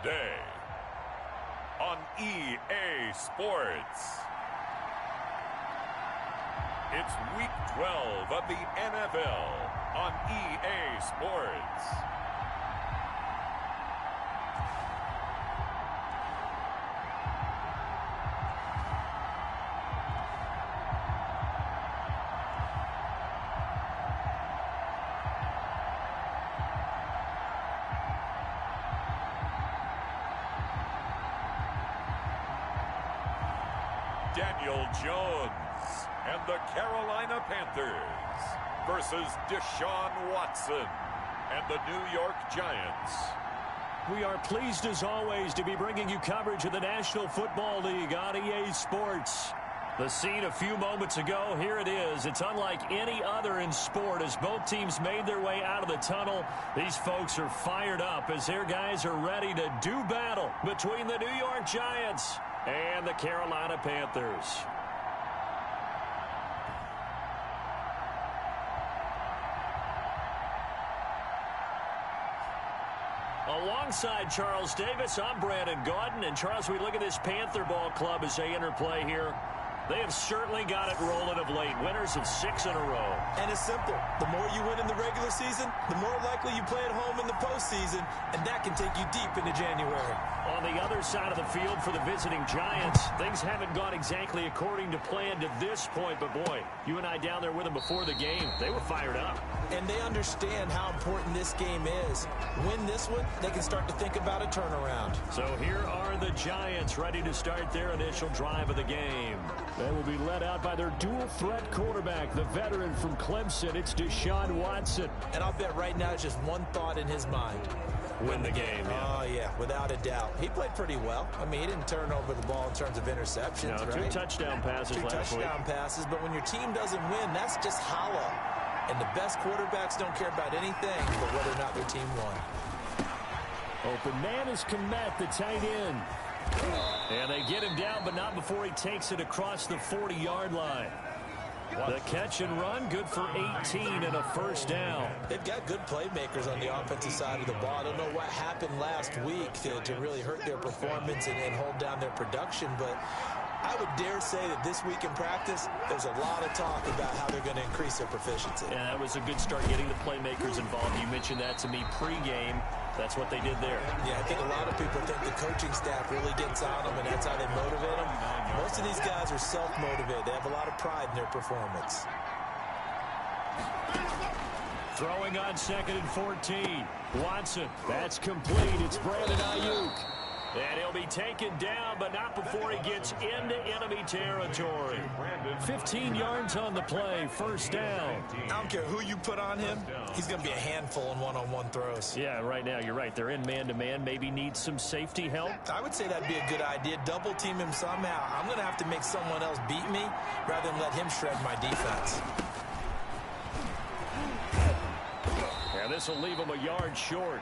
today on EA Sports. It's Week 12 of the NFL on EA Sports. Daniel Jones and the Carolina Panthers versus Deshaun Watson and the New York Giants. We are pleased as always to be bringing you coverage of the National Football League on EA Sports. The scene a few moments ago, here it is. It's unlike any other in sport as both teams made their way out of the tunnel. These folks are fired up as their guys are ready to do battle between the New York Giants and the Carolina Panthers. Alongside Charles Davis, I'm Brandon Gaudin. And Charles, we look at this Panther ball club as they interplay here. They have certainly got it rolling of late. Winners of 6 in a row. And it's simple. The more you win in the regular season, the more likely you play at home in the postseason, and that can take you deep into January. On the other side of the field for the visiting Giants, things haven't gone exactly according to plan to this point. But, boy, you and I down there with them before the game, they were fired up. And they understand how important this game is. Win this one, they can start to think about a turnaround. So here are the Giants ready to start their initial drive of the game. They will be led out by their dual-threat quarterback, the veteran from Clemson. It's Deshaun Watson. And I'll bet right now it's just one thought in his mind. Win the game, yeah. Oh, yeah, without a doubt. He played pretty well. I mean, he didn't turn over the ball in terms of interceptions, no, right? 2 touchdown passes last week. 2 touchdown passes, but when your team doesn't win, that's just hollow. And the best quarterbacks don't care about anything but whether or not their team won. Open man is Komet, the tight end. And they get him down, but not before he takes it across the 40-yard line. The catch and run, good for 18 and a first down. They've got good playmakers on the offensive side of the ball. I don't know what happened last week to really hurt their performance and hold down their production, but I would dare say that this week in practice, there's a lot of talk about how they're going to increase their proficiency. Yeah, that was a good start getting the playmakers involved. You mentioned that to me pregame. That's what they did there. Yeah, I think a lot of people think the coaching staff really gets on them, and that's how they motivate them. Most of these guys are self-motivated. They have a lot of pride in their performance. Throwing on 2nd and 14. Watson, that's complete. It's Brandon Ayuk. And he'll be taken down, but not before he gets into enemy territory. 15 yards on the play, first down. I don't care who you put on him, he's going to be a handful in one-on-one throws. Yeah, right now, you're right. They're in man-to-man, maybe need some safety help. I would say that'd be a good idea. Double team him somehow. I'm going to have to make someone else beat me rather than let him shred my defense. And this will leave him a yard short.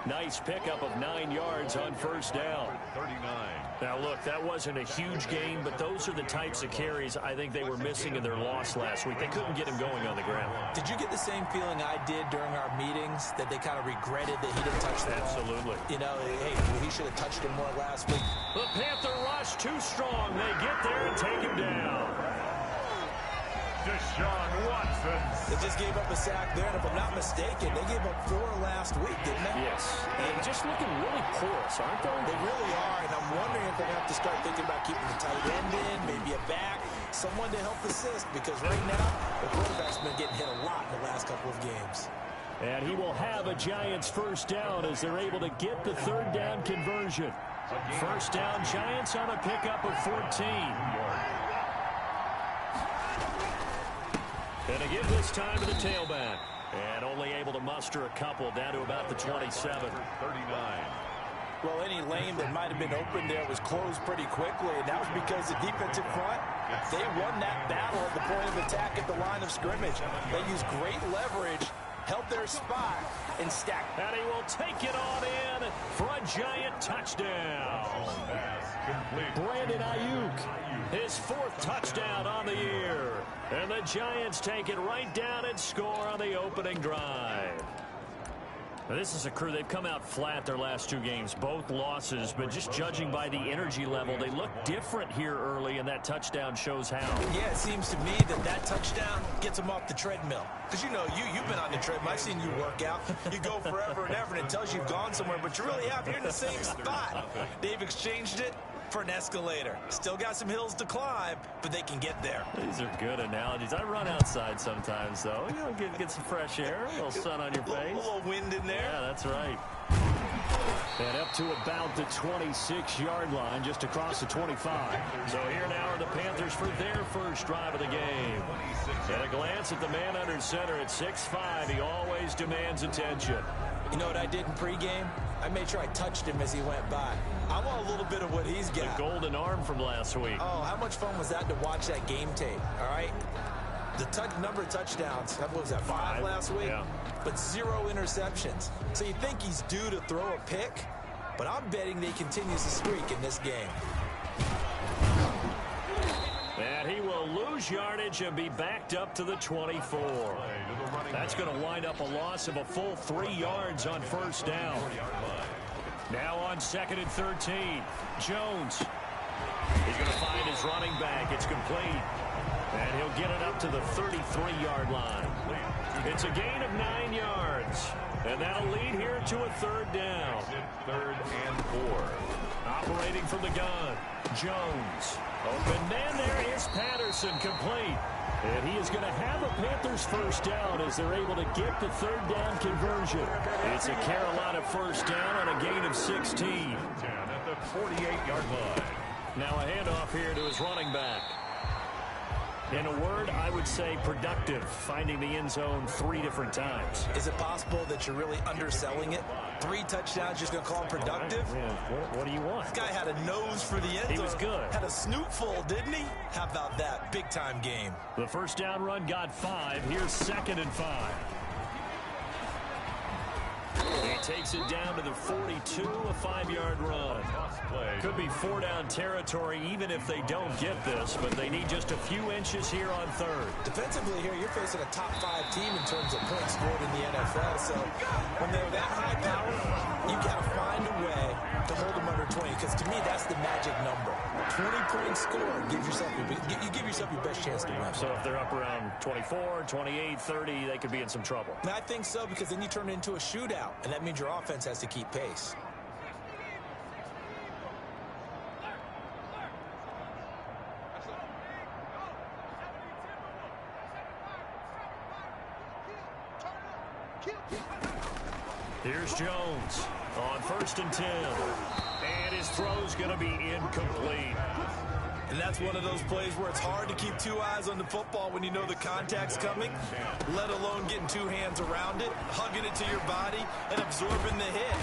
Nice pickup of 9 yards on first down. 39. Now, look, that wasn't a huge gain, but those are the types of carries I think they were missing in their loss last week. They couldn't get him going on the ground. Did you get the same feeling I did during our meetings, that they kind of regretted that he didn't touch the ball? Absolutely. You know, hey, he should have touched him more last week. The Panther rush too strong. They get there and take him down. Deshaun Watson. They just gave up a sack there, and if I'm not mistaken, they gave up 4 last week, didn't they? Yes. And just looking really porous, aren't they? They really are, and I'm wondering if they're going to have to start thinking about keeping the tight end in, maybe a back, someone to help assist, because right now, the quarterback's been getting hit a lot in the last couple of games. And he will have a Giants first down as they're able to get the 3rd down conversion. First down, Giants on a pickup of 14. And to give this time to the tailback. And only able to muster a couple down to about the 27. 39. Well, any lane that might have been open there was closed pretty quickly, and that was because the defensive front, they won that battle at the point of attack at the line of scrimmage. They used great leverage, held their spot, and stacked. And he will take it on in for a Giant touchdown. Brandon Ayuk, his 4th touchdown on the year. And the Giants take it right down and score on the opening drive. This is a crew, they've come out flat their last 2 games, both losses, but just judging by the energy level, they look different here early, and that touchdown shows how. Yeah, it seems to me that touchdown gets them off the treadmill. Because you know, you've been on the treadmill. I've seen you work out. You go forever and ever, and it tells you you've gone somewhere, but you really have. You're in the same spot. They've exchanged it for an escalator. Still got some hills to climb, but they can get there. These are good analogies. I run outside sometimes, though. You know, get some fresh air, a little sun on your face. A little wind in there. Yeah, that's right. And up to about the 26-yard line, just across the 25. So here now are the Panthers for their first drive of the game. At a glance at the man under center at 6'5", he always demands attention. You know what I did in pregame? I made sure I touched him as he went by. I want a little bit of what he's got. The golden arm from last week. Oh, how much fun was that to watch that game tape, all right? The number of touchdowns, what was that, 5 last week? Yeah. But 0 interceptions. So you think he's due to throw a pick? But I'm betting they continues the streak in this game. And he will lose yardage and be backed up to the 24. That's going to wind up a loss of a full 3 yards on first down. Now on 2nd and 13. Jones. He's going to find his running back. It's complete. And he'll get it up to the 33-yard line. It's a gain of 9 yards. And that'll lead here to a 3rd down. 3rd and 4. Operating from the gun. Jones. Open man there is Patterson, complete. And he is going to have a Panthers first down as they're able to get the 3rd down conversion. It's a Carolina first down on a gain of 16. 10 at the 48-yard line. Now a handoff here to his running back. In a word, I would say productive, finding the end zone 3 different times. Is it possible that you're really underselling it? 3 touchdowns, just going to call him productive? Yeah, what do you want? This guy had a nose for the end zone. He was good. Had a snoot full, didn't he? How about that? Big-time game. The first down run got 5. Here's 2nd and 5. He takes it down to the 42, a 5-yard run. Could be 4-down territory even if they don't get this, but they need just a few inches here on 3rd. Defensively here, you're facing a top 5 team in terms of points scored in the NFL, so when they're that high power, you got to find a way to hold them under 20, because to me, that's the magic number. 20-point score gives yourself you give yourself your best chance to win. So if they're up around 24, 28, 30, they could be in some trouble. And I think so, because then you turn it into a shootout, and that means your offense has to keep pace. Here's Jones on 1st and 10. And his throw's going to be incomplete. And that's one of those plays where it's hard to keep 2 eyes on the football when you know the contact's coming, let alone getting 2 hands around it, hugging it to your body, and absorbing the hit.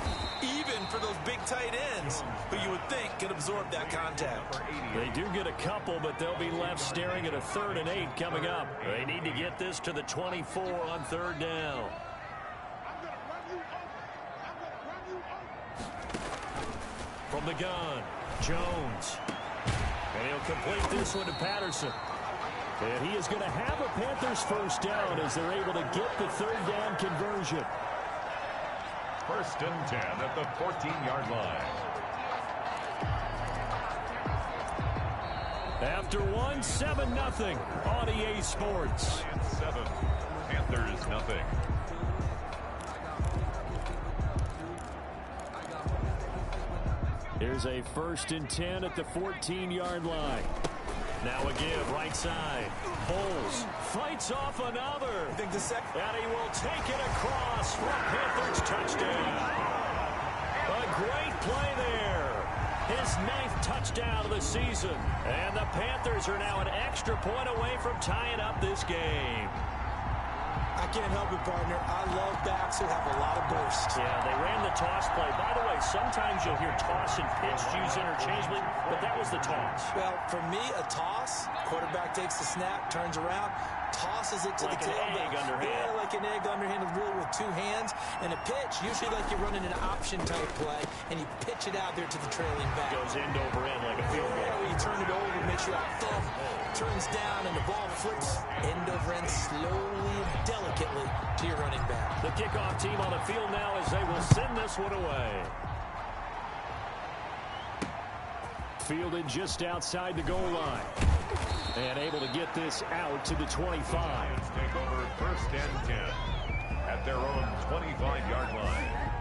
Even for those big tight ends who you would think can absorb that contact. They do get a couple, but they'll be left staring at a 3rd and 8 coming up. They need to get this to the 24 on 3rd down. From the gun, Jones. And he'll complete this one to Patterson. And he is going to have a Panthers first down as they're able to get the 3rd down conversion. 1st and 10 at the 14-yard line. After 1, 7-0 on EA Sports. And 7, Panthers nothing. Here's a 1st and 10 at the 14-yard line. Now a give, right side. Bowles fights off another. I think the second. And he will take it across for a Panthers touchdown. A great play there. His 9th touchdown of the season. And the Panthers are now an extra point away from tying up this game. I can't help it, partner. I love backs who have a lot of burst. Yeah, they ran the toss play. By the way, sometimes you'll hear toss and pitch used interchangeably, but that was the toss. Well, for me, a toss, quarterback takes the snap, turns around, tosses it to like the tailback. Egg underhand. Yeah, like an egg underhanded, really with 2 hands. And a pitch, usually like you're running an option-type play, and you pitch it out there to the trailing back. Goes end over end like a field goal. Yeah, you turn it over, make sure that thumb turns down and the ball flips end over end slowly and delicately to your running back. The kickoff team on the field now as they will send this one away. Fielded just outside the goal line. And able to get this out to the 25. Take over 1st and 10 at their own 25-yard line.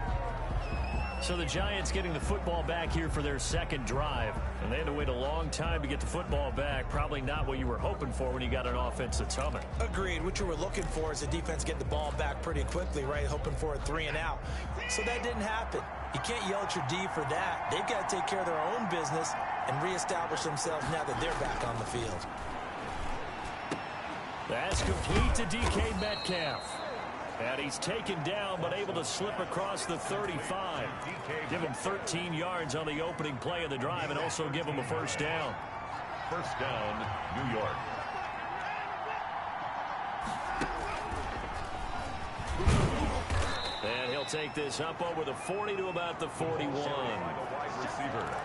So the Giants getting the football back here for their second drive. And they had to wait a long time to get the football back. Probably not what you were hoping for when you got an offense that's humming. Agreed. What you were looking for is the defense getting the ball back pretty quickly, right? Hoping for a 3 and out. So that didn't happen. You can't yell at your D for that. They've got to take care of their own business and reestablish themselves now that they're back on the field. That's complete to DK Metcalf. And he's taken down but able to slip across the 35. Give him 13 yards on the opening play of the drive and also give him a first down. First down, New York. And he'll take this up over the 40 to about the 41.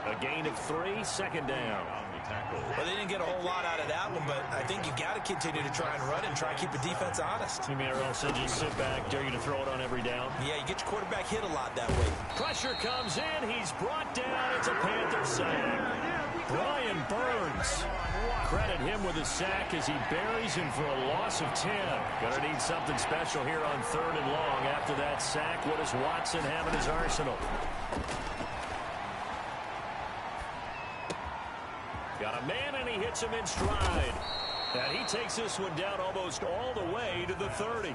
A gain of 3, second down. Well, they didn't get a whole lot out of that one, but I think you got to continue to try and run and try and keep the defense honest. You mean or else they just sit back, dare you to throw it on every down? Yeah, you get your quarterback hit a lot that way. Pressure comes in. He's brought down. It's a Panther sack. Brian Burns. Credit him with a sack as he buries him for a loss of 10. Gonna need something special here on 3rd and long. After that sack, what does Watson have in his arsenal? Got a man, and he hits him in stride. And he takes this one down almost all the way to the 30.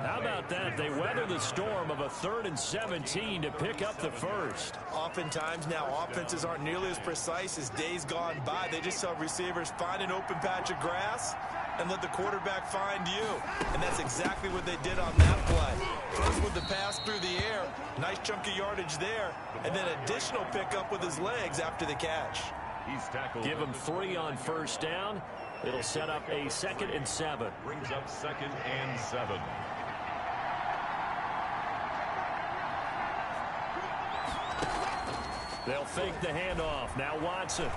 How about that? They weather the storm of a 3rd and 17 to pick up the first. Oftentimes now offenses aren't nearly as precise as days gone by. They just have receivers find an open patch of grass and let the quarterback find you. And that's exactly what they did on that play. First with the pass through the air, nice chunk of yardage there, and then additional pickup with his legs after the catch. He's tackled. Give him 3 on first down. It'll set up a 2nd and 7. Brings up 2nd and 7. They'll fake the handoff. Now Watson.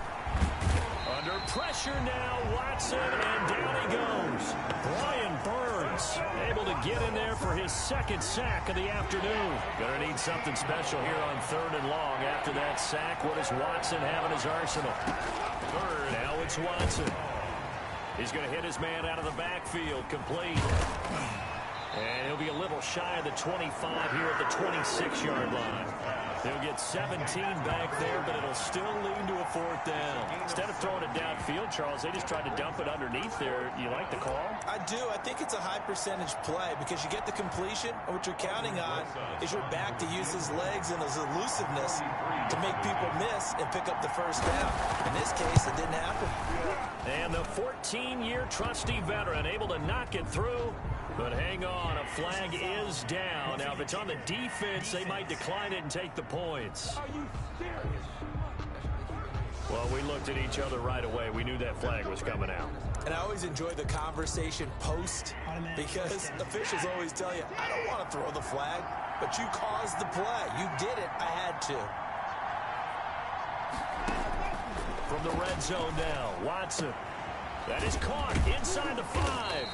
Under pressure now, Watson, and down he goes. Brian Burns able to get in there for his 2nd sack of the afternoon. Gonna need something special here on 3rd and long. After that sack, what does Watson have in his arsenal? Now it's Watson. He's going to hit his man out of the backfield, complete. And he'll be a little shy of the 25 here at the 26-yard line. He'll get 17 back there, but it'll still lead to a 4th down. Instead of throwing it downfield, Charles, they just tried to dump it underneath there. You like the call? I do. I think it's a high percentage play because you get the completion, and what you're counting on is your back to use his legs and his elusiveness to make people miss and pick up the first down. In this case, it didn't happen. And the 14-year trusty veteran able to knock it through. But hang on, a flag is down. Now, if it's on the defense, they might decline it and take the points. Are you serious? Well, we looked at each other right away. We knew that flag was coming out. And I always enjoy the conversation post because officials always tell you, I don't want to throw the flag, but you caused the play. You did it. I had to. From the red zone now, Watson. That is caught inside the 5.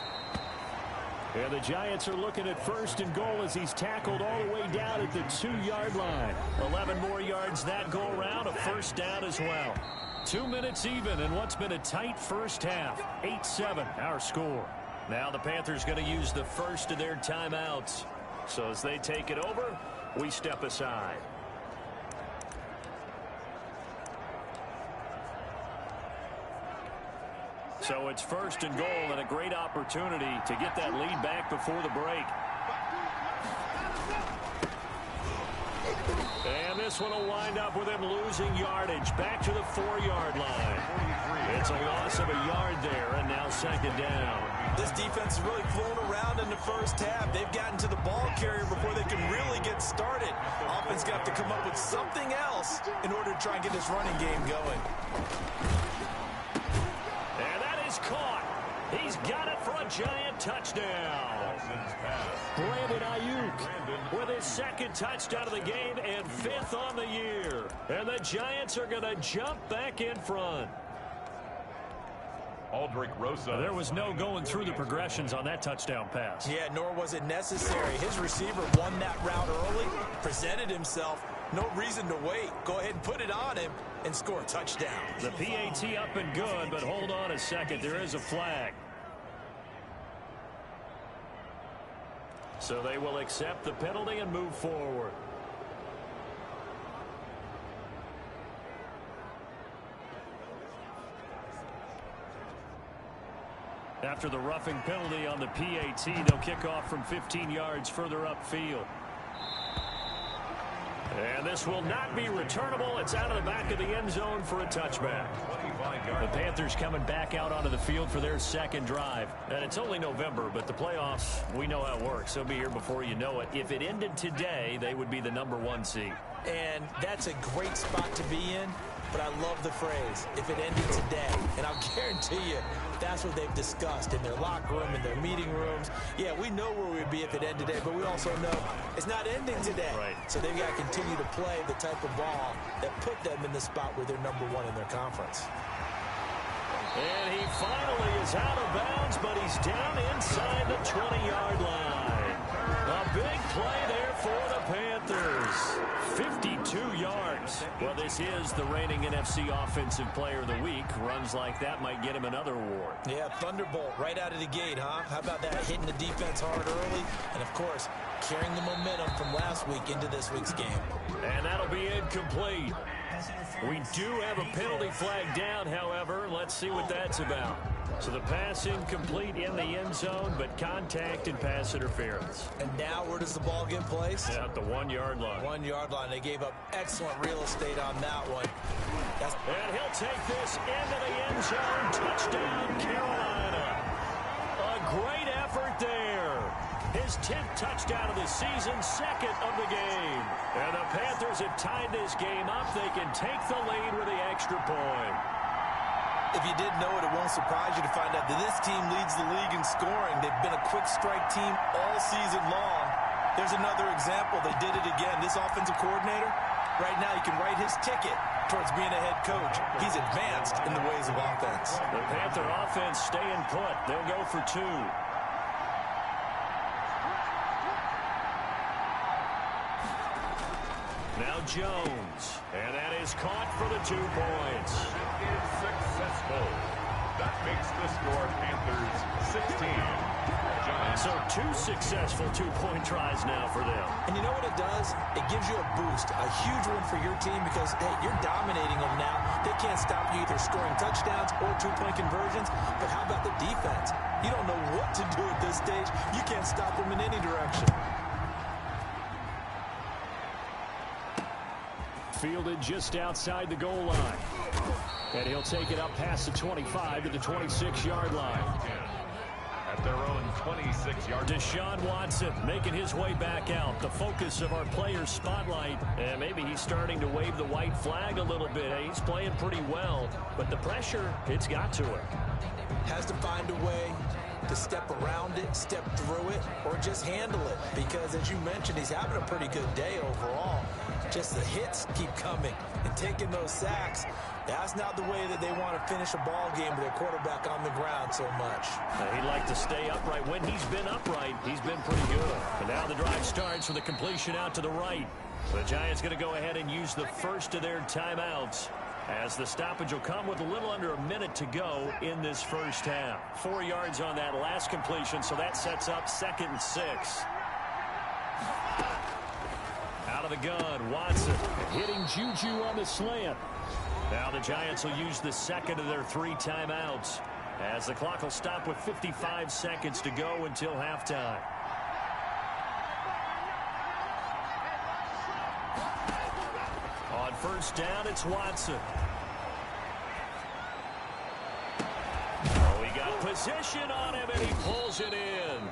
And the Giants are looking at 1st and goal as he's tackled all the way down at the 2-yard line. 11 more yards that go around, a first down as well. 2 minutes even in what's been a tight first half. 8-7 our score. Now the Panthers going to use the first of their timeouts. So as they take it over, we step aside. So it's 1st and goal and a great opportunity to get that lead back before the break. And this one will wind up with him losing yardage back to the 4-yard line. It's a loss of a yard there, and now 2nd down. This defense has really flown around in the first half. They've gotten to the ball carrier before they can really get started. Offense got to come up with something else in order to try and get this running game going. Caught. He's got it for a Giant touchdown. Brandon Ayuk with his 2nd touchdown of the game and 5th on the year. And the Giants are going to jump back in front. Aldrich Rosa. There was no going through the progressions on that touchdown pass. Yeah, nor was it necessary. His receiver won that route early, presented himself. No reason to wait. Go ahead and put it on him and score a touchdown. The PAT up and good, but hold on a second. There is a flag. So they will accept the penalty and move forward. After the roughing penalty on the PAT, they'll kick off from 15 yards further upfield. And this will not be returnable. It's out of the back of the end zone for a touchback. The Panthers coming back out onto the field for their second drive. And it's only November, but the playoffs, we know how it works. They'll be here before you know it. If it ended today, they would be the #1 seed. And that's a great spot to be in. But I love the phrase, if it ended today. And I'll guarantee you, that's what they've discussed in their locker room, in their meeting rooms. Yeah, we know where we'd be if it ended today, but we also know it's not ending today. Right. So they've got to continue to play the type of ball that put them in the spot where they're #1 in their conference. And he finally is out of bounds, but he's down inside the 20-yard line. A big play there for the Panthers. 52 yards. Well, this is the reigning NFC Offensive Player of the Week. Runs like that might get him another award. Yeah, thunderbolt right out of the gate, huh? How about that, hitting the defense hard early? And, of course, carrying the momentum from last week into this week's game. And that'll be incomplete. We do have a penalty flag down, however. Let's see what that's about. So the pass incomplete in the end zone, but contact and pass interference. And now where does the ball get placed? Yeah, at the 1-yard line. 1-yard line. They gave up excellent real estate on that one. And he'll take this into the end zone. Touchdown, Carolina. A great effort there. His 10th touchdown of the season, second of the game. And the Panthers have tied this game up. They can take the lead with the extra point. If you didn't know it, it won't surprise you to find out that this team leads the league in scoring. They've been a quick strike team all season long. There's another example. They did it again. This offensive coordinator, right now, he can write his ticket towards being a head coach. He's advanced in the ways of offense. The Panther offense staying put. They'll go for 2. Now Jones. And that is caught for the 2 points. Is successful. That makes the score Panthers 16. So 2 successful 2-point tries now for them. And you know what it does? It gives you a boost, a huge one for your team because, hey, you're dominating them now. They can't stop you either scoring touchdowns or 2-point conversions. But how about the defense? You don't know what to do at this stage. You can't stop them in any direction. Fielded just outside the goal line. And he'll take it up past the 25 to the 26-yard line. At their own 26-yard. Deshaun Watson making his way back out. The focus of our players' spotlight. And maybe he's starting to wave the white flag a little bit. He's playing pretty well. But the pressure, it's got to him. Has to find a way to step around it, step through it, or just handle it. Because, as you mentioned, he's having a pretty good day overall. Just the hits keep coming and taking those sacks. That's not the way that they want to finish a ball game with their quarterback on the ground so much. He'd like to stay upright. When he's been upright, he's been pretty good. But now the drive starts with a completion out to the right. The Giants going to go ahead and use the first of their timeouts, as the stoppage will come with a little under a minute to go in this first half. 4 yards on that last completion, so that sets up 2nd and 6. Out of the gun, Watson hitting Juju on the slant. Now the Giants will use the second of their 3 timeouts, as the clock will stop with 55 seconds to go until halftime. On first down, it's Watson. Oh, he got position on him, and he pulls it in.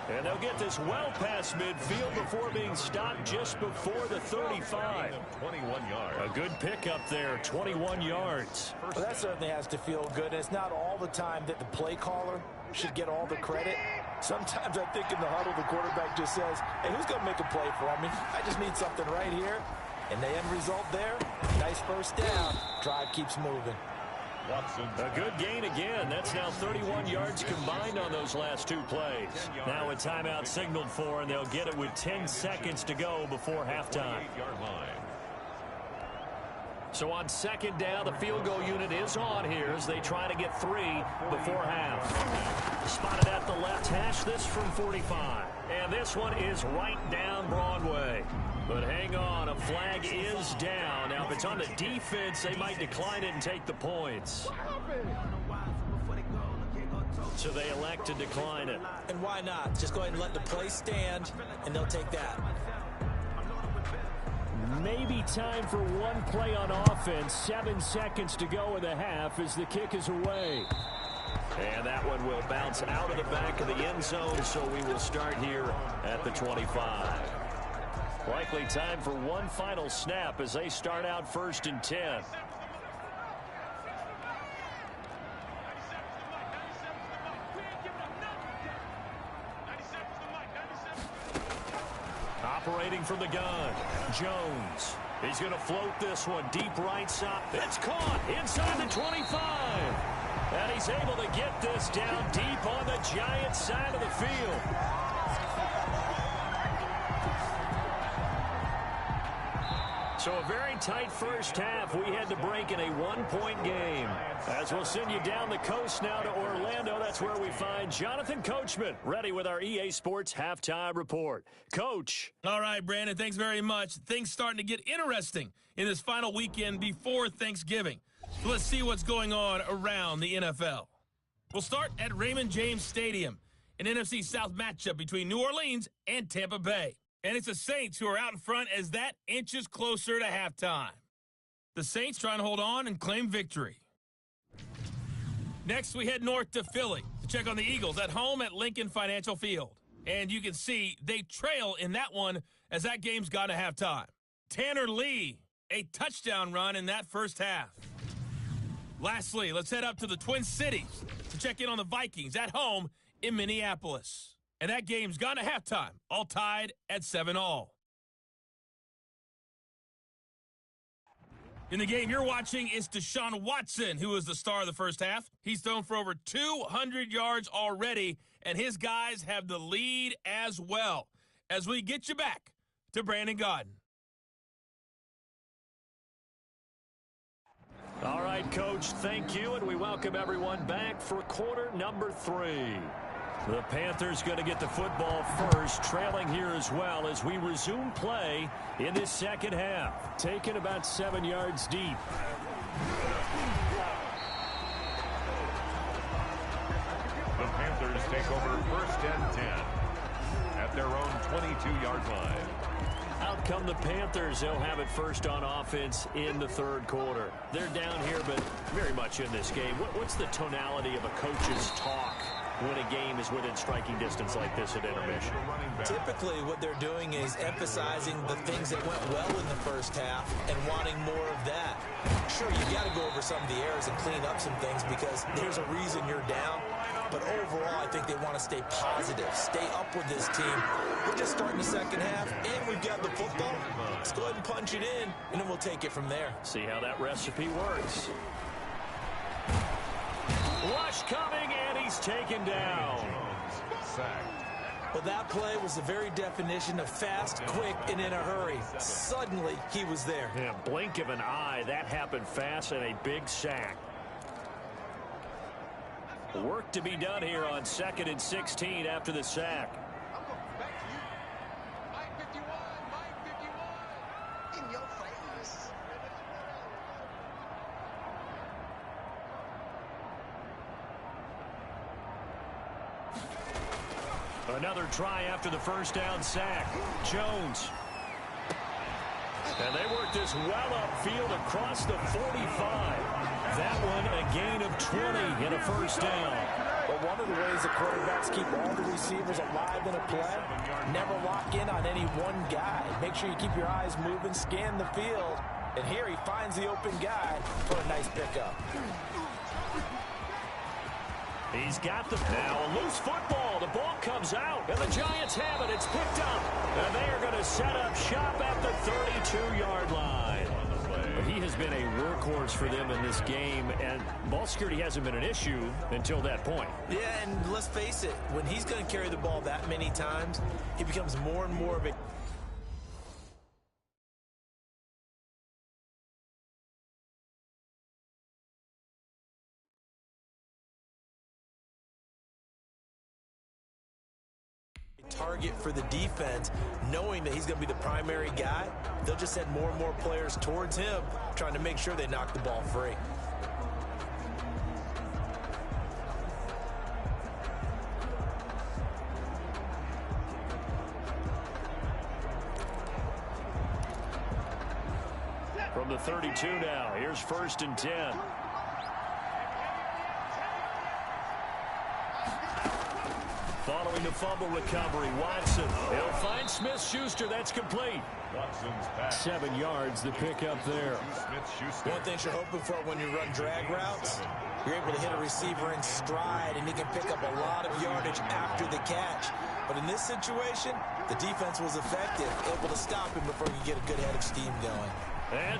And they'll get this well past midfield before being stopped just before the 35. 21 yards. A good pickup there, 21 yards. Well, that certainly has to feel good. It's not all the time that the play caller should get all the credit. Sometimes I think in the huddle, the quarterback just says, hey, who's going to make a play for me? I just need something right here. And the end result there, nice first down. Drive keeps moving. A good gain again. That's now 31 yards combined on those last two plays. Now a timeout signaled for, and they'll get it with 10 seconds to go before halftime. So on second down, the field goal unit is on here as they try to get 3 before half. Spotted at the left hash, this from 45. And this one is right down Broadway. But hang on, a flag is down. Now, if it's on the defense, they might decline it and take the points. So they elect to decline it. And why not? Just go ahead and let the play stand, and they'll take that. Maybe time for one play on offense. 7 seconds to go in the half as the kick is away. And that one will bounce out of the back of the end zone, so we will start here at the 25. Likely time for one final snap as they start out 1st and 10. Operating from the gun, Jones. He's going to float this one deep right side. It's caught inside the 25. And he's able to get this down deep on the Giants side of the field. So a very tight first half. We had to break in a one-point game. As we'll send you down the coast now to Orlando, that's where we find Jonathan Coachman, ready with our EA Sports Halftime Report. Coach. All right, Brandon, thanks very much. Things starting to get interesting in this final weekend before Thanksgiving. So let's see what's going on around the NFL. We'll start at Raymond James Stadium, an NFC South matchup between New Orleans and Tampa Bay. And it's the Saints who are out in front as that inches closer to halftime. The Saints trying to hold on and claim victory. Next, we head north to Philly to check on the Eagles at home at Lincoln Financial Field. And you can see they trail in that one as that game's gone to halftime. Tanner Lee, a touchdown run in that first half. Lastly, let's head up to the Twin Cities to check in on the Vikings at home in Minneapolis. And that game's gone to halftime, all tied at 7-all. In the game you're watching is Deshaun Watson, who is the star of the first half. He's thrown for over 200 yards already, and his guys have the lead as well. As we get you back to Brandon Gaudin. All right, Coach, thank you, and we welcome everyone back for quarter number 3. The Panthers going to get the football first, trailing here as well as we resume play in this second half. Taken about 7 yards deep. The Panthers take over 1st and 10 at their own 22-yard line. Out come the Panthers. They'll have it first on offense in the third quarter. They're down here, but very much in this game. What's the tonality of a coach's talk when a game is within striking distance like this at intermission? Typically, what they're doing is emphasizing the things that went well in the first half and wanting more of that. Sure, you got to go over some of the errors and clean up some things because there's a reason you're down. But overall, I think they want to stay positive, stay up with this team. We're just starting the second half, and we've got the football. Let's go ahead and punch it in, and then we'll take it from there. See how that recipe works. Rush coming, and he's taken down. Well, that play was the very definition of fast, quick, and in a hurry. Suddenly, he was there. Yeah, blink of an eye. That happened fast and a big sack. Work to be done here on 2nd and 16 after the sack. Another try after the first down sack. Jones. And they work this well upfield across the 45. That one a gain of 20 in a first down. Well, one of the ways the quarterbacks keep all the receivers alive in a play, never lock in on any one guy. Make sure you keep your eyes moving, scan the field. And here he finds the open guy for a nice pickup. He's got the now a loose football. The ball comes out, and the Giants have it. It's picked up, and they are going to set up shop at the 32-yard line. He has been a workhorse for them in this game, and ball security hasn't been an issue until that point. Yeah, and let's face it, when he's going to carry the ball that many times, he becomes more and more of a target for the defense, knowing that he's going to be the primary guy. They'll just send more and more players towards him, trying to make sure they knock the ball free. From the 32 now, here's 1st and 10. Following the fumble recovery, Watson. He'll find Smith-Schuster. That's complete. Watson's pass. 7 yards, the pickup there. Smith-Schuster. One thing you're hoping for when you run drag routes, you're able to hit a receiver in stride, and he can pick up a lot of yardage after the catch. But in this situation, the defense was effective, able to stop him before he could get a good head of steam going. And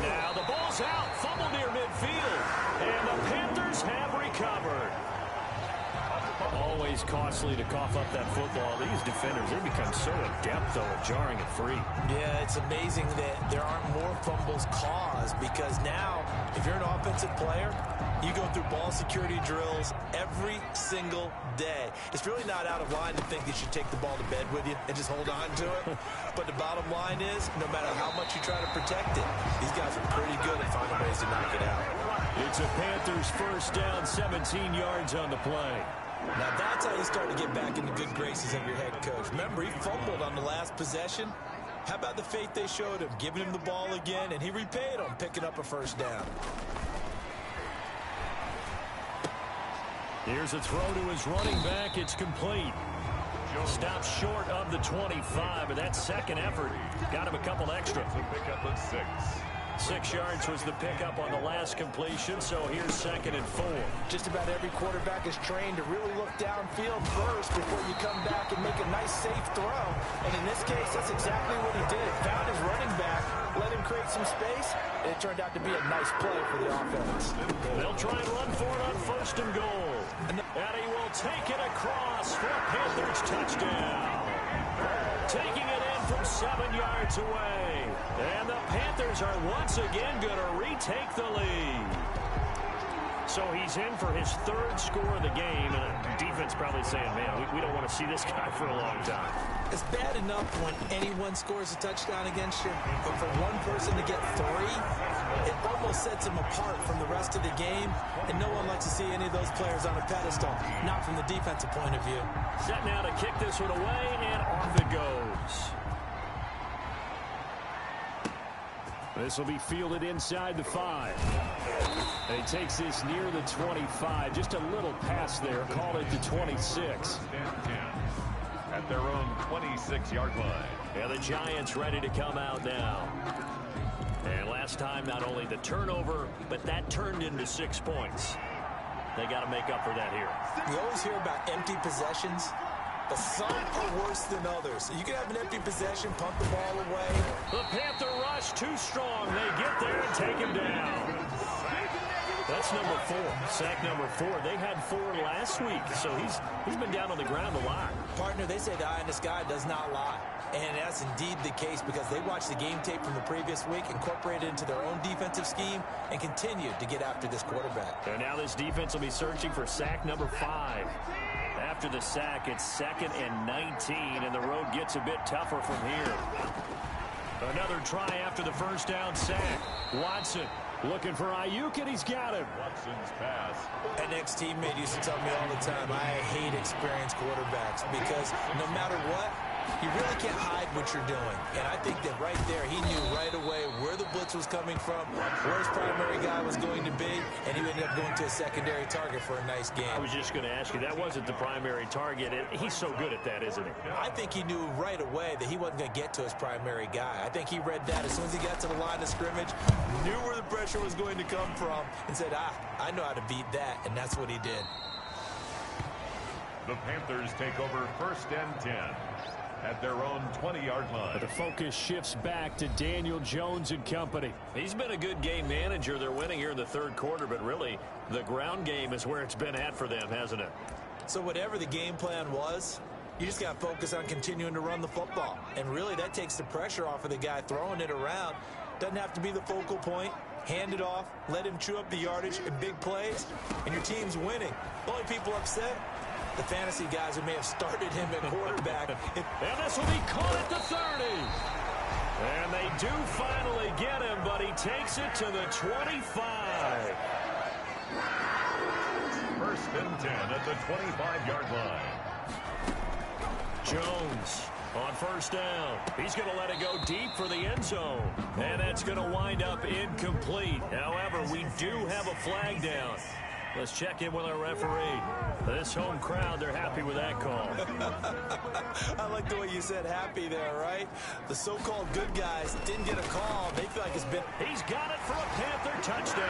now the ball's out. Fumble near midfield. And the Panthers have recovered. Always costly to cough up that football. These defenders, they become so adept, though, at jarring it free. Yeah, it's amazing that there aren't more fumbles caused, because now, if you're an offensive player, you go through ball security drills every single day. It's really not out of line to think that you should take the ball to bed with you and just hold on to it. But the bottom line is, no matter how much you try to protect it, these guys are pretty good at finding ways to knock it out. It's a Panthers first down, 17 yards on the play. Now that's how you start to get back in the good graces of your head coach. Remember, he fumbled on the last possession. How about the faith they showed him, giving him the ball again, and he repaid them, picking up a first down. Here's a throw to his running back. It's complete. Stops short of the 25, but that second effort got him a couple extra. The pickup of 6. 6 yards was the pickup on the last completion, so here's 2nd and 4. Just about every quarterback is trained to really look downfield first before you come back and make a nice, safe throw. And in this case, that's exactly what he did. Found his running back, let him create some space, and it turned out to be a nice play for the offense. They'll try and run for it on 1st and goal. And he will take it across for a Panthers touchdown. Taking it in from 7 yards away. And the Panthers are once again going to retake the lead. So he's in for his 3rd score of the game. And the defense probably saying, man, we don't want to see this guy for a long time. It's bad enough when anyone scores a touchdown against you, but for one person to get 3, it almost sets him apart from the rest of the game, and no one likes to see any of those players on a pedestal, not from the defensive point of view. Set now to kick this one away, and off it goes. This will be fielded inside the 5. And he takes this near the 25. Just a little pass there. Call it the 26. At their own 26-yard line. Yeah, the Giants ready to come out now. And last time, not only the turnover, but that turned into 6 points. They got to make up for that here. You always hear about empty possessions, but some are worse than others. You can have an empty possession, punt the ball away. The Panther rush too strong. They get there and take him down. That's number 4. Sack number 4. They had 4 last week, so he's been down on the ground a lot. Partner, they say the eye in the sky does not lie. And that's indeed the case, because they watched the game tape from the previous week, incorporated it into their own defensive scheme, and continued to get after this quarterback. And now this defense will be searching for sack number 5. After the sack, it's 2nd and 19, and the road gets a bit tougher from here. Another try after the first down sack. Watson looking for Ayuk, and he's got him. Watson's pass. An ex-teammate used to tell me all the time, I hate experienced quarterbacks, because no matter what, you really can't hide what you're doing. And I think that right there, he knew right away where the blitz was coming from, where his primary guy was going to be, and he ended up going to a secondary target for a nice game. I was just going to ask you, that wasn't the primary target. He's so good at that, isn't he? I think he knew right away that he wasn't going to get to his primary guy. I think he read that as soon as he got to the line of scrimmage, knew where the pressure was going to come from, and said, I know how to beat that, and that's what he did. The Panthers take over 1st and 10. at their own 20-yard line. But the focus shifts back to Daniel Jones and company. He's been a good game manager. They're winning here in the third quarter, but really the ground game is where it's been at for them, hasn't it? So whatever the game plan was, you just got to focus on continuing to run the football. And really that takes the pressure off of the guy throwing it around. Doesn't have to be the focal point. Hand it off, let him chew up the yardage in big plays, and your team's winning. The only people upset, the fantasy guys who may have started him at quarterback. And this will be caught at the 30. And they do finally get him, but he takes it to the 25. First and 10 at the 25-yard line. Jones on first down. He's going to let it go deep for the end zone. And that's going to wind up incomplete. However, we do have a flag down. Let's check in with our referee. This home crowd, they're happy with that call. I like the way you said happy there, right? The so-called good guys didn't get a call. They feel like it's been... He's got it for a Panther touchdown.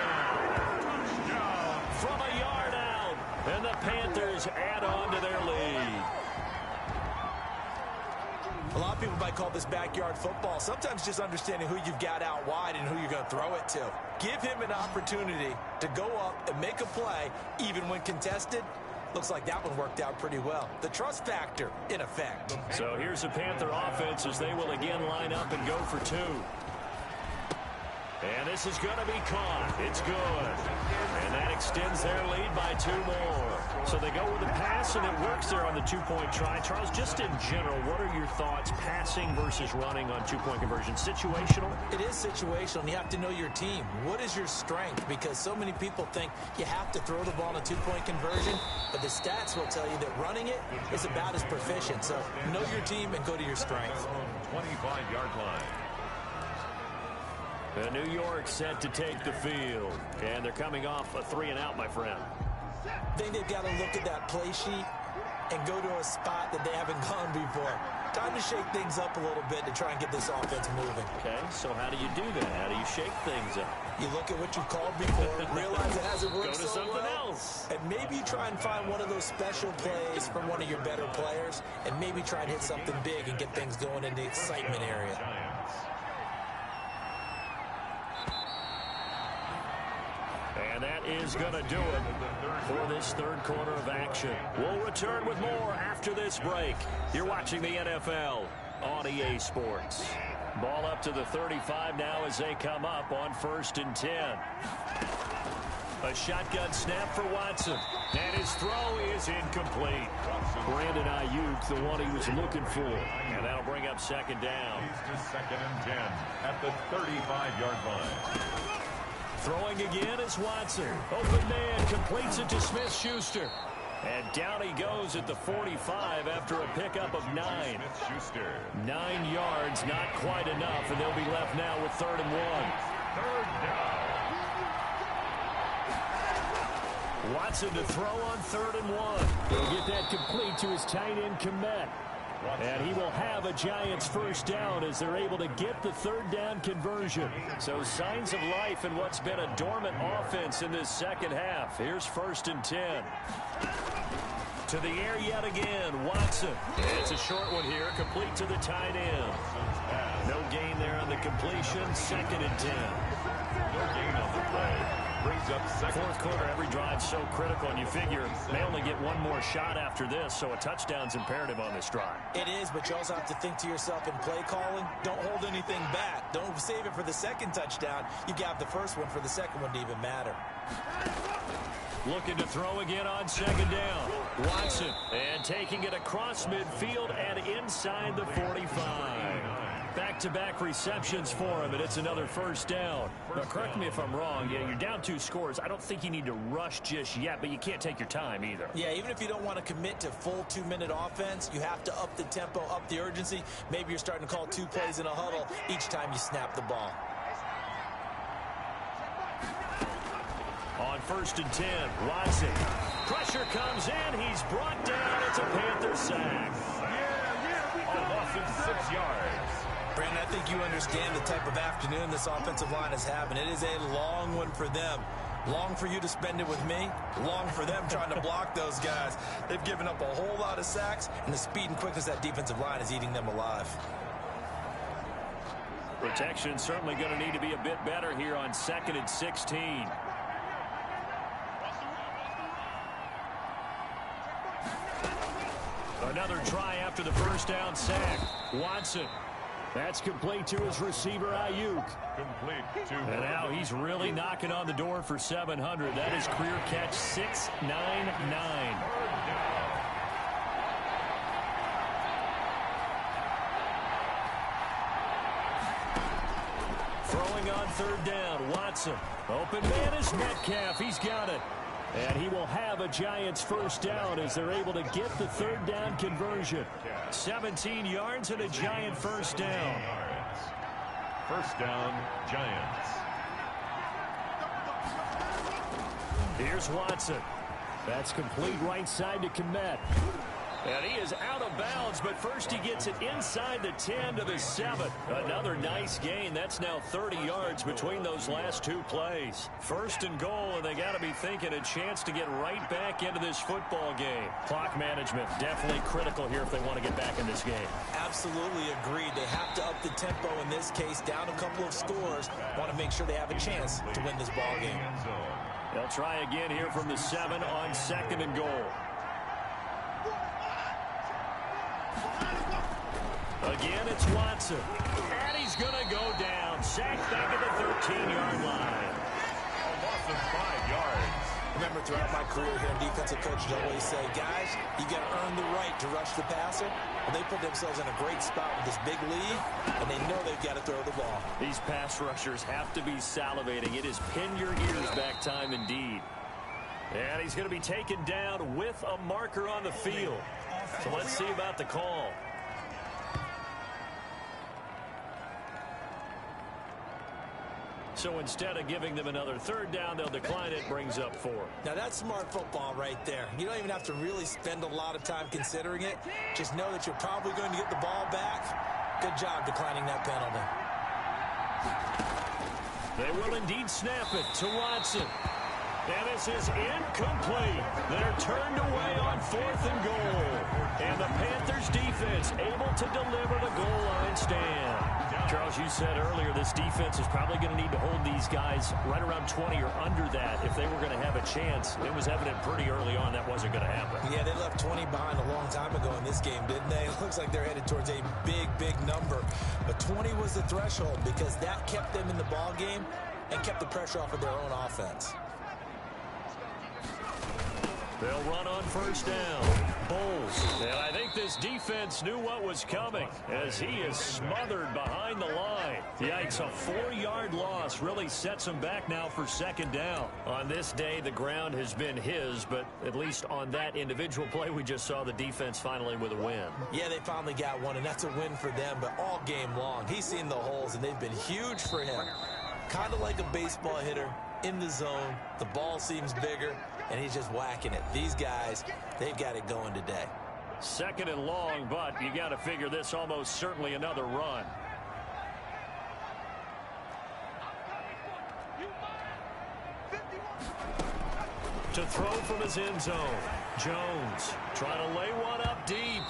Touchdown from a yard out. And the Panthers add on to their lead. A lot of people might call this backyard football. Sometimes just understanding who you've got out wide and who you're going to throw it to. Give him an opportunity to go up and make a play, even when contested. Looks like that one worked out pretty well. The trust factor, in effect. So here's the Panther offense as they will again line up and go for two. And this is going to be caught. It's good. And that extends their lead by 2 more. So they go with the pass, and it works there on the two-point try. Charles, just in general, what are your thoughts passing versus running on two-point conversion? Situational? It is situational, and you have to know your team. What is your strength? Because so many people think you have to throw the ball in a two-point conversion, but the stats will tell you that running it is about as proficient. So know your team and go to your strength. 25-yard line. New York set to take the field. And they're coming off a 3-and-out, my friend. I think they've got to look at that play sheet and go to a spot that they haven't gone before. Time to shake things up a little bit to try and get this offense moving. Okay, so how do you do that? How do you shake things up? You look at what you've called before, realize it hasn't worked Go to so something well, else. and maybe try and find one of those special plays from one of your better players, and maybe try and hit something big and get things going in the excitement area. And that is going to do it for this third quarter of action. We'll return with more after this break. You're watching the NFL on EA Sports. Ball up to the 35 now as they come up on 1st and 10. A shotgun snap for Watson. And his throw is incomplete. Brandon Ayuk, the one he was looking for. And that'll bring up 2nd down. He's to 2nd and 10 at the 35-yard line. Throwing again is Watson. Open man completes it to Smith-Schuster. And down he goes at the 45 after a pickup of 9. Smith-Schuster. 9 yards, not quite enough, and they'll be left now with 3rd and 1. 3rd down. Watson to throw on 3rd and 1. He'll get that complete to his tight end, Kmet. And he will have a Giants first down as they're able to get the 3rd down conversion. So signs of life in what's been a dormant offense in this second half. Here's 1st and 10. To the air yet again, Watson. It's a short one here, complete to the tight end. No gain there on the completion, 2nd and 10. No gain on the play. Brings up 2nd. Fourth quarter, every drive's so critical, and you figure they only get one more shot after this, so a touchdown's imperative on this drive. It is, but you also have to think to yourself in play calling, don't hold anything back. Don't save it for the 2nd touchdown. You got the first one for the 2nd one to even matter. Looking to throw again on 2nd down. Watson, and taking it across midfield and inside the 45. Back-to-back receptions for him, and it's another first down. Now, correct me if I'm wrong. Yeah, you're down 2 scores. I don't think you need to rush just yet, but you can't take your time either. Yeah, even if you don't want to commit to full 2-minute offense, you have to up the tempo, up the urgency. Maybe you're starting to call 2 plays in a huddle each time you snap the ball. On 1st and 10, Watson. Pressure comes in. He's brought down. It's a Panther sack. A loss of 6 yards. Brandon, I think you understand the type of afternoon this offensive line is having. It is a long one for them. Long for you to spend it with me. Long for them trying to block those guys. They've given up a whole lot of sacks, and the speed and quickness of that defensive line is eating them alive. Protection certainly going to need to be a bit better here on 2nd and 16. Another try after the first down sack. Watson. That's complete to his receiver, Ayuk. Complete to And now he's really knocking on the door for 700. That is career catch 699. Throwing on 3rd down, Watson. Open man is Metcalf. He's got it. And he will have a Giants first down as they're able to get the 3rd down conversion. 17 yards and a Giant first down. First down, Giants. Here's Watson. That's complete right side to Kmet. And he is out of bounds, but first he gets it inside the 10 to the 7. Another nice gain. That's now 30 yards between those last 2 plays. 1st and goal, and they got to be thinking a chance to get right back into this football game. Clock management definitely critical here if they want to get back in this game. Absolutely agreed. They have to up the tempo in this case, down a couple of scores. Want to make sure they have a chance to win this ball game. They'll try again here from the 7 on 2nd and goal. Again, it's Watson. And he's going to go down. Sacked back at the 13-yard line. A loss of 5 yards. Remember, throughout my career here, defensive coaches always say, guys, you got to earn the right to rush the passer. And they put themselves in a great spot with this big lead, and they know they've got to throw the ball. These pass rushers have to be salivating. It is pin your ears back time indeed. And he's going to be taken down with a marker on the field. So let's see about the call. So instead of giving them another 3rd down, they'll decline it. Brings up 4. Now, that's smart football right there. You don't even have to really spend a lot of time considering it. Just know that you're probably going to get the ball back. Good job declining that penalty. They will indeed snap it to Watson. And this is incomplete. They're turned away on 4th and goal. And the Panthers defense able to deliver the goal line stand. Charles, you said earlier this defense is probably going to need to hold these guys right around 20 or under that if they were going to have a chance. It was evident pretty early on that wasn't going to happen. Yeah, they left 20 behind a long time ago in this game, didn't they? It looks like they're headed towards a big, big number. But 20 was the threshold because that kept them in the ball game and kept the pressure off of their own offense. They'll run on 1st down. Bowles. And I think this defense knew what was coming as he is smothered behind the line. Yikes, a 4-yard loss really sets him back now for 2nd down. On this day, the ground has been his, but at least on that individual play, we just saw the defense finally with a win. Yeah, they finally got one, and that's a win for them, but all game long, he's seen the holes, and they've been huge for him. Kind of like a baseball hitter in the zone. The ball seems bigger, and he's just whacking it. These guys, they've got it going today. 2nd and long, but you got to figure this almost certainly another run. To throw from his end zone. Jones trying to lay one up deep.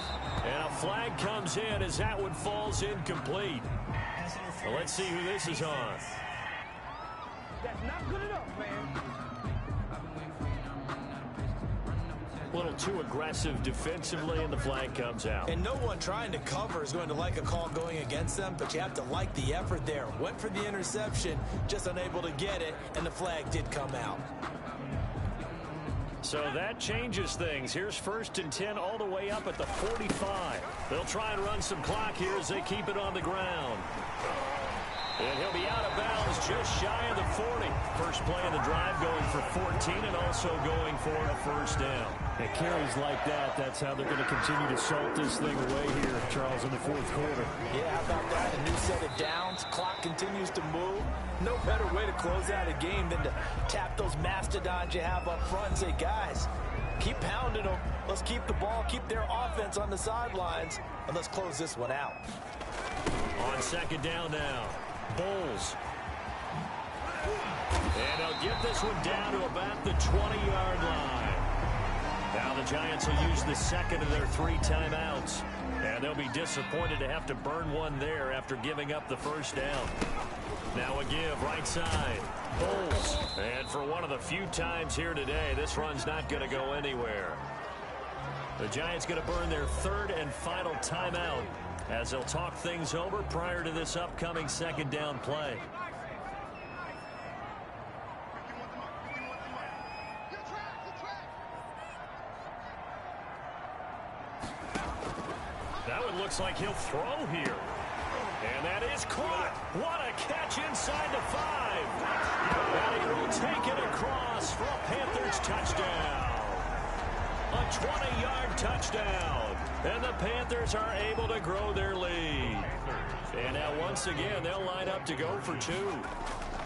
And a flag comes in as that one falls incomplete. Well, let's see who this is on. That's not good enough, man. A little too aggressive defensively, and the flag comes out. And no one trying to cover is going to like a call going against them, but you have to like the effort there. Went for the interception, just unable to get it, and the flag did come out. So that changes things. Here's 1st and 10 all the way up at the 45. They'll try and run some clock here as they keep it on the ground. And he'll be out of bounds just shy of the 40. First play of the drive going for 14 and also going for a 1st down. And carries like that, that's how they're going to continue to salt this thing away here, Charles, in the 4th quarter. Yeah, how about that? A new set of downs. Clock continues to move. No better way to close out a game than to tap those mastodons you have up front and say, guys, keep pounding them. Let's keep the ball, keep their offense on the sidelines, and let's close this one out. On 2nd down now. Bowles. And they'll get this one down to about the 20-yard line. Now the Giants will use the second of their 3 timeouts. And they'll be disappointed to have to burn one there after giving up the first down. Now a give, right side. Pulls. And for one of the few times here today, this run's not going to go anywhere. The Giants going to burn their 3rd and final timeout as they'll talk things over prior to this upcoming second down play. That one looks like he'll throw here. And that is caught. What a catch inside the 5. And he will take it across for a Panthers touchdown. A 20-yard touchdown. And the Panthers are able to grow their lead. And now once again, they'll line up to go for 2.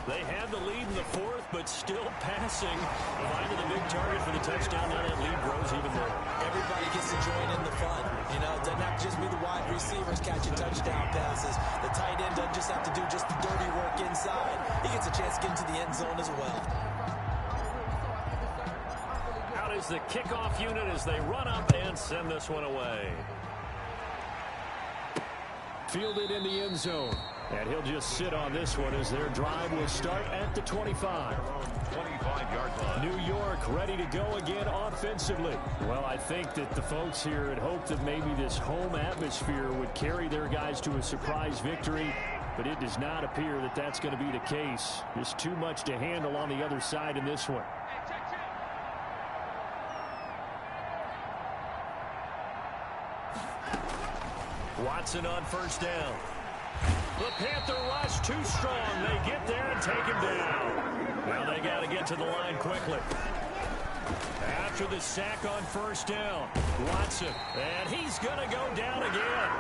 They had the lead in the 4th, but still passing. Finding the big target for the touchdown. Now that lead grows even more. Everybody gets to join in the fun. You know, it doesn't have to just be the wide receivers catching touchdown passes. The tight end doesn't just have to do just the dirty work inside. He gets a chance to get into the end zone as well. Out is the kickoff unit as they run up and send this one away. Fielded in the end zone. And he'll just sit on this one as their drive will start at the 25. 25-yard line. New York ready to go again offensively. Well, I think that the folks here had hoped that maybe this home atmosphere would carry their guys to a surprise victory, but it does not appear that that's going to be the case. There's too much to handle on the other side in this one. Watson on first down. The Panther rush too strong. They get there and take him down. Now they got to get to the line quickly. After the sack on first down, Watson, and he's going to go down again.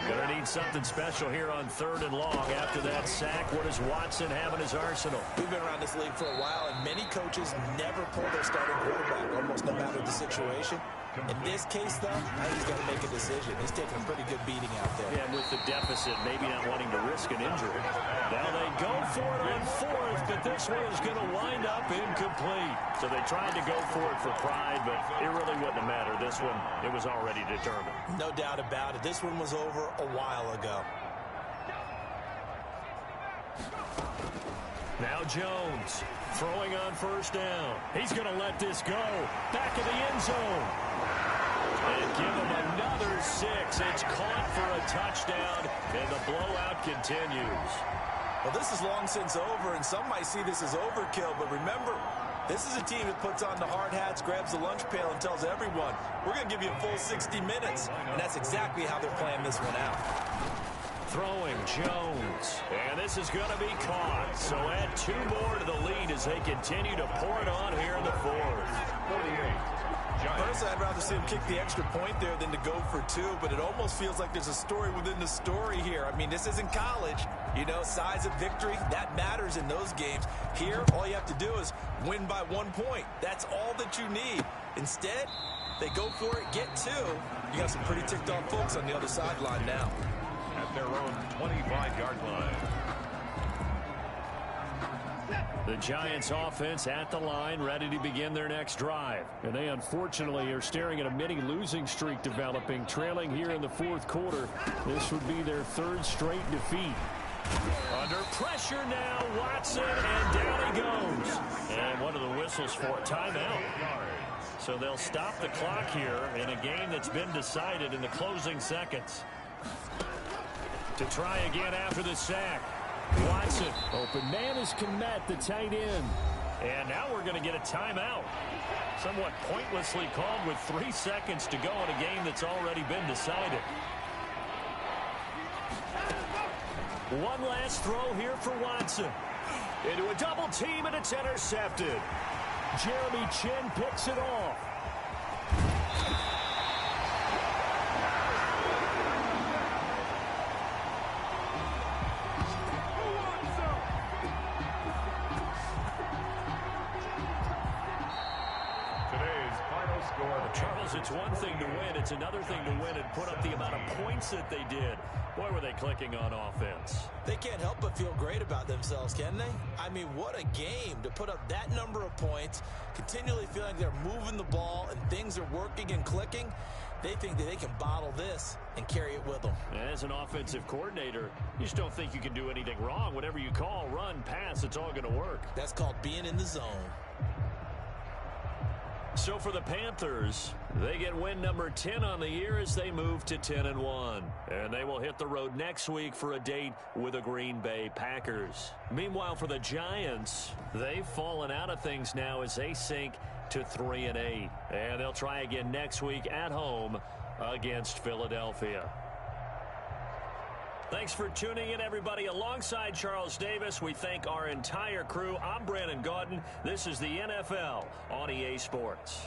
Going to need something special here on 3rd and long. After that sack, what does Watson have in his arsenal? We've been around this league for a while, and many coaches never pull their starting quarterback, almost no matter the situation. In this case, though, I think he's got to make a decision. He's taking a pretty good beating out there. Yeah, with the deficit, maybe not wanting to risk an injury. Now they go for it on 4th, but this one is going to wind up incomplete. So they tried to go for it for pride, but it really wouldn't have mattered. This one, it was already determined. No doubt about it. This one was over a while ago. Now Jones throwing on first down. He's going to let this go. Back in the end zone. And give him another 6. It's caught for a touchdown, and the blowout continues. Well, this is long since over, and some might see this as overkill, but remember, this is a team that puts on the hard hats, grabs the lunch pail, and tells everyone, we're going to give you a full 60 minutes. And that's exactly how they're playing this one out. Throwing Jones, and this is going to be caught. So add 2 more to the lead as they continue to pour it on here in the 4th. 48. Personally, I'd rather see him kick the extra point there than to go for 2, but it almost feels like there's a story within the story here. I mean, this isn't college. You know, size of victory, that matters in those games. Here, all you have to do is win by 1 point. That's all that you need. Instead, they go for it, get 2. You got some pretty ticked off folks on the other sideline now. At their own 25-yard line. The Giants offense at the line, ready to begin their next drive. And they unfortunately are staring at a mini losing streak developing, trailing here in the 4th quarter. This would be their 3rd straight defeat. Under pressure now, Watson, and down he goes. And what are the whistles for? Timeout. So they'll stop the clock here in a game that's been decided in the closing seconds. To try again after the sack. Watson, open man is Kmet, the tight end. And now we're going to get a timeout. Somewhat pointlessly called with 3 seconds to go in a game that's already been decided. One last throw here for Watson. Into a double team, and it's intercepted. Jeremy Chin picks it off. Because it's one thing to win, it's another thing to win and put up the amount of points that they did. Boy, were they clicking on offense. They can't help but feel great about themselves, can they? I mean, what a game to put up that number of points, continually feeling they're moving the ball and things are working and clicking. They think that they can bottle this and carry it with them. As an offensive coordinator, you just don't think you can do anything wrong. Whatever you call, run, pass, it's all going to work. That's called being in the zone. So for the Panthers, they get win number 10 on the year as they move to 10-1. And they will hit the road next week for a date with the Green Bay Packers. Meanwhile, for the Giants, they've fallen out of things now as they sink to 3-8. And they'll try again next week at home against Philadelphia. Thanks for tuning in, everybody. Alongside Charles Davis, we thank our entire crew. I'm Brandon Gaudin. This is the NFL on EA Sports.